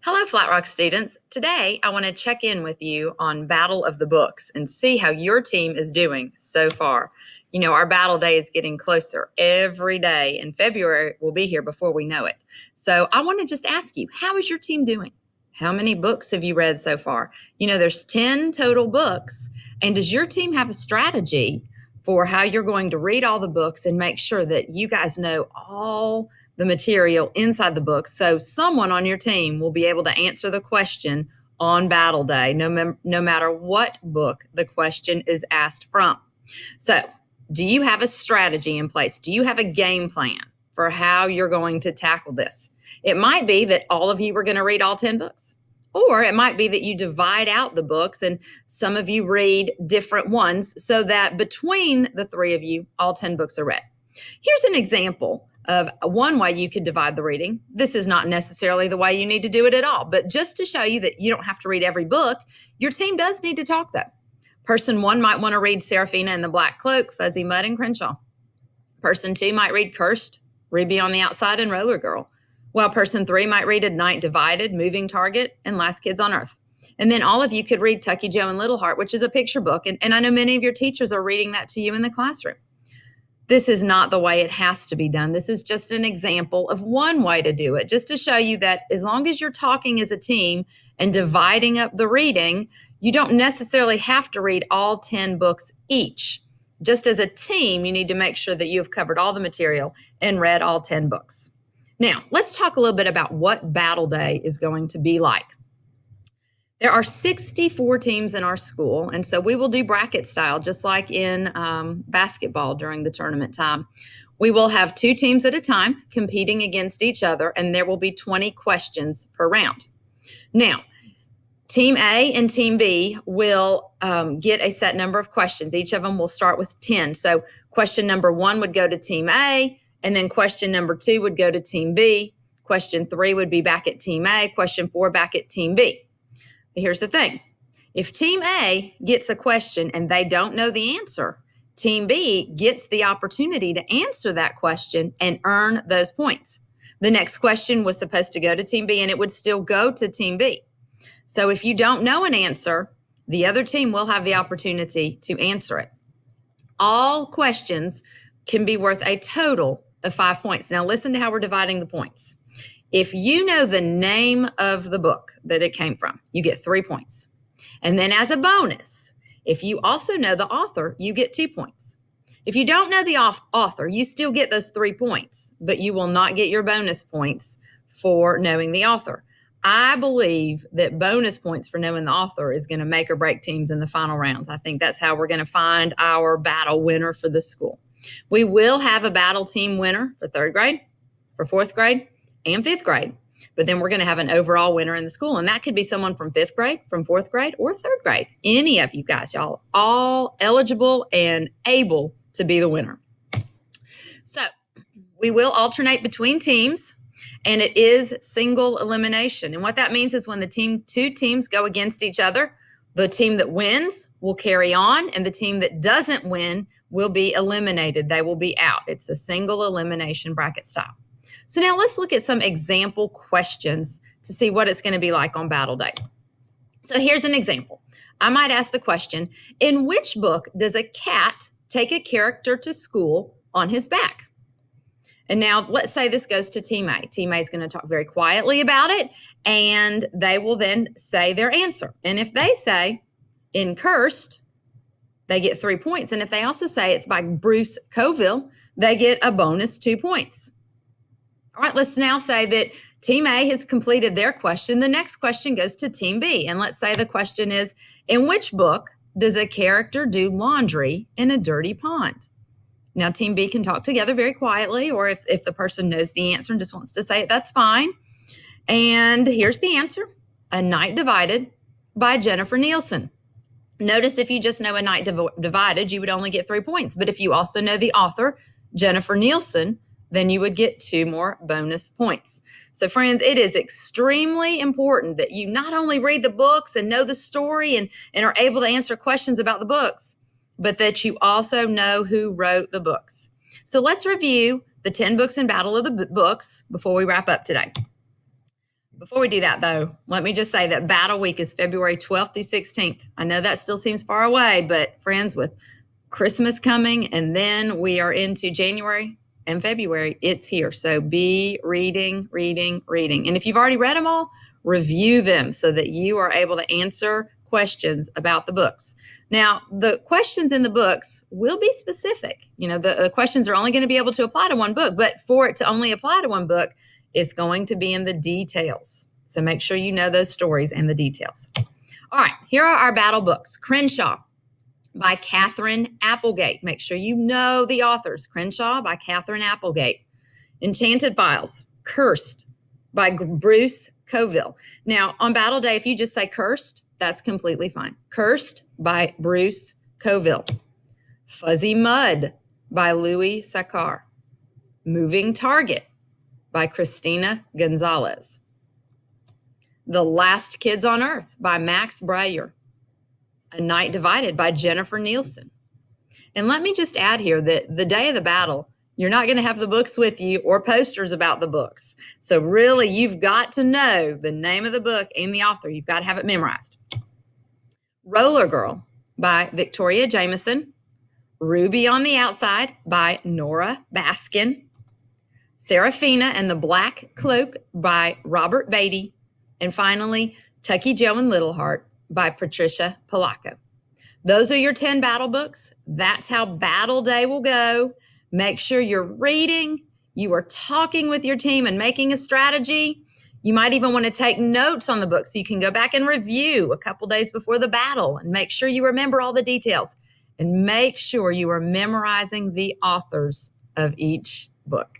Hello, Flat Rock students. Today, I want to check in with you on Battle of the Books and see how your team is doing so far. You know, our battle day is getting closer every day, and February will be here before we know it. So I want to just ask you, how is your team doing? How many books have you read so far? You know, there's 10 total books, and does your team have a strategy for how you're going to read all the books and make sure that you guys know all the material inside the book, so someone on your team will be able to answer the question on battle day, no matter what book the question is asked from. So, do you have a strategy in place? Do you have a game plan for how you're going to tackle this? It might be that all of you are going to read all 10 books. Or it might be that you divide out the books and some of you read different ones so that between the three of you, all 10 books are read. Here's an example of one way you could divide the reading. This is not necessarily the way you need to do it at all, but just to show you that you don't have to read every book, your team does need to talk though. Person one might want to read Seraphina and the Black Cloak, Fuzzy Mudd and Crenshaw. Person two might read Cursed, Ruby on the Outside and Roller Girl, while person three might read A Night Divided, Moving Target, and Last Kids on Earth. And then all of you could read Tucky Joe and Little Heart, which is a picture book, and I know many of your teachers are reading that to you in the classroom. This is not the way it has to be done. This is just an example of one way to do it, just to show you that as long as you're talking as a team and dividing up the reading, you don't necessarily have to read all 10 books each. Just as a team, you need to make sure that you've covered all the material and read all 10 books. Now, let's talk a little bit about what Battle Day is going to be like. There are 64 teams in our school, and so we will do bracket style, just like in basketball during the tournament time. We will have 2 teams at a time competing against each other, and there will be 20 questions per round. Now, Team A and Team B will get a set number of questions. Each of them will start with 10. So question number 1 would go to Team A, and then question number 2 would go to Team B. Question 3 would be back at Team A. Question 4 back at Team B. But here's the thing. If Team A gets a question and they don't know the answer, Team B gets the opportunity to answer that question and earn those points. The next question was supposed to go to Team B and it would still go to Team B. So if you don't know an answer, the other team will have the opportunity to answer it. All questions can be worth a total of 5 points. Now listen to how we're dividing the points. If you know the name of the book that it came from, you get 3 points. And then as a bonus, if you also know the author, you get 2 points. If you don't know the author, you still get those 3 points, but you will not get your bonus points for knowing the author. I believe that bonus points for knowing the author is going to make or break teams in the final rounds. I think that's how we're going to find our battle winner for the school. We will have a battle team winner for 3rd grade, for 4th grade, and 5th grade. But then we're going to have an overall winner in the school. And that could be someone from 5th grade, from 4th grade, or 3rd grade. Any of you guys, y'all, all eligible and able to be the winner. So we will alternate between teams, and it is single elimination. And what that means is when the 2 teams go against each other, the team that wins will carry on, and the team that doesn't win will be eliminated. They will be out. It's a single elimination bracket style. So now let's look at some example questions to see what it's going to be like on battle day. So here's an example. I might ask the question, in which book does a cat take a character to school on his back? And now let's say this goes to Team A. Team A is going to talk very quietly about it, and they will then say their answer. And if they say in Cursed, they get 3 points. And if they also say it's by Bruce Coville, they get a bonus 2 points. All right, let's now say that Team A has completed their question. The next question goes to Team B. And let's say the question is, in which book does a character do laundry in a dirty pond? Now, Team B can talk together very quietly, or if the person knows the answer and just wants to say it, that's fine. And here's the answer, A Night Divided by Jennifer Nielsen. Notice if you just know A Night Divided, you would only get 3 points. But if you also know the author, Jennifer Nielsen, then you would get 2 more bonus points. So friends, it is extremely important that you not only read the books and know the story and are able to answer questions about the books, but that you also know who wrote the books. So let's review the 10 books in Battle of the Books before we wrap up today. Before we do that, though, let me just say that Battle Week is February 12th through 16th. I know that still seems far away, but friends, with Christmas coming and then we are into January and February, it's here. So be reading, reading, reading. And if you've already read them all, review them so that you are able to answer questions about the books. Now, the questions in the books will be specific. You know, the questions are only going to be able to apply to one book, but for it to only apply to one book, it's going to be in the details. So make sure you know those stories and the details. All right, here are our battle books. Crenshaw by Catherine Applegate. Make sure you know the authors. Crenshaw by Catherine Applegate. Enchanted Files, Cursed by Bruce Coville. Now, on Battle Day, if you just say Cursed, that's completely fine. Cursed by Bruce Coville. Fuzzy Mud by Louis Sachar. Moving Target by Christina Gonzalez. The Last Kids on Earth by Max Breyer. A Night Divided by Jennifer Nielsen. And let me just add here that the day of the battle, you're not going to have the books with you or posters about the books. So really, you've got to know the name of the book and the author. You've got to have it memorized. Roller Girl by Victoria Jameson. Ruby on the Outside by Nora Baskin. Seraphina and the Black Cloak by Robert Beatty. And finally, Tucky Joe and Little Heart by Patricia Polacco. Those are your 10 battle books. That's how Battle Day will go. Make sure you're reading, you are talking with your team and making a strategy. You might even want to take notes on the book so you can go back and review a couple days before the battle and make sure you remember all the details. And make sure you are memorizing the authors of each book.